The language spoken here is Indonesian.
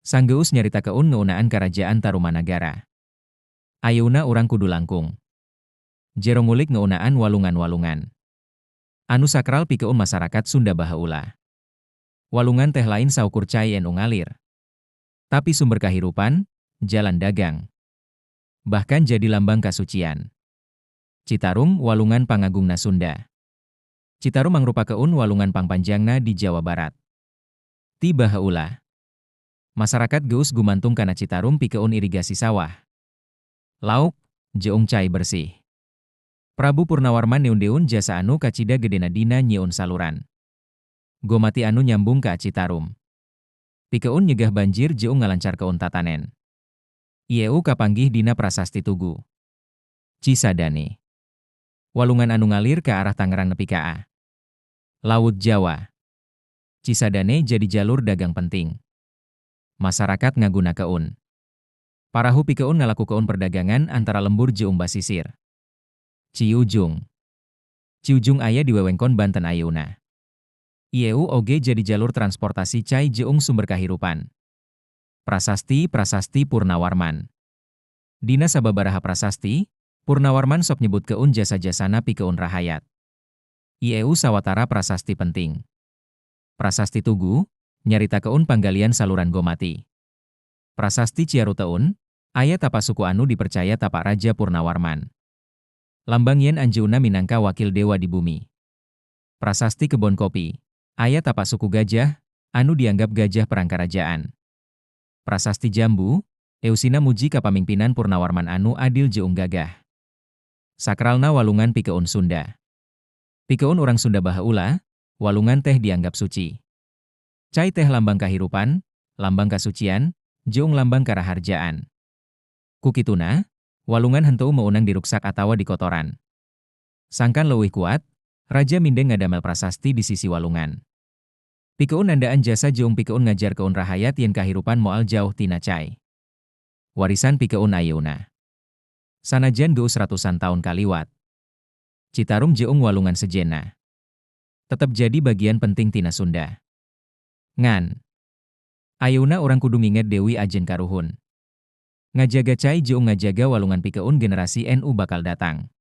Sanggeus nyarita keun ngeunaan kerajaan Tarumanagara. Ayeuna urang kudu langkung. Jero ngulik ngeunaan walungan-walungan anu sakral pikeun masyarakat Sunda baheula. Walungan teh lain saukur cai enu ngalir, tapi sumber kahirupan, jalan dagang, bahkan jadi lambang kasucian. Citarum walungan pangagungna Sunda. Citarum mangrupa keun walungan pangpanjangna di Jawa Barat. Ti baheula. Masyarakat geus gumantung kana Citarum pikeun irigasi sawah, lauk, jeung cai bersih. Prabu Purnawarman neun-deun jasa anu kacida gedena dina nyieun saluran Gomati anu nyambung ka Citarum. Pikeun nyegah banjir jeung ngalancar keun tatanen. Ieu kapanggih dina prasasti Tugu Cisadane. Walungan anu ngalir ke arah Tangerang nepi ka Laut Jawa. Cisadane jadi jalur dagang penting. Masyarakat ngaguna keun. Parahu pikeun ngalaku keun perdagangan antara lembur jeung basisir. Ciujung. Ciujung aya di wewengkon Banten ayeuna. Ieu oge jadi jalur transportasi cai jeung sumber kahirupan. Prasasti Purnawarman. Dina sababaraha prasasti, Purnawarman sok nyebut keun jasa-jasana pikeun rahayat. Ieu sawatara prasasti penting. Prasasti Tugu, nyarita keun panggalian saluran Gomati. Prasasti Ciaruteun, aya tapa suku anu dipercaya tapak Raja Purnawarman. Lambang yen anjeunna minangka wakil dewa di bumi. Prasasti Kebon Kopi, aya tapak suku Gajah, anu dianggap gajah perang kerajaan. Prasasti Jambu, eusina muji kapamingpinan Purnawarman anu adil jeung gagah. Sakralna walungan pikeun Sunda. Pikeun urang Sunda baheula, walungan teh dianggap suci. Cai teh lambang kahirupan, lambang kasucian, jeung lambang karaharjaan. Kukituna, walungan henteu meunang diruksak atawa di kotoran. Sangkan leuwih kuat, Raja mindeng ngadamel prasasti di sisi walungan. Pikeun nandaan jasa jeung pikeun ngajar keun rahayat yen kahirupan moal jauh tina cai. Warisan pikeun ayeuna. Sanajan geus ratusan taun kaliwat, Citarum jeung walungan sejenna tetep jadi bagian penting tina Sunda. Ngan. Ayeuna urang kudu nginget Dewi Ajen Karuhun. Ngajaga cai jeung ngajaga walungan pikeun generasi NU bakal datang.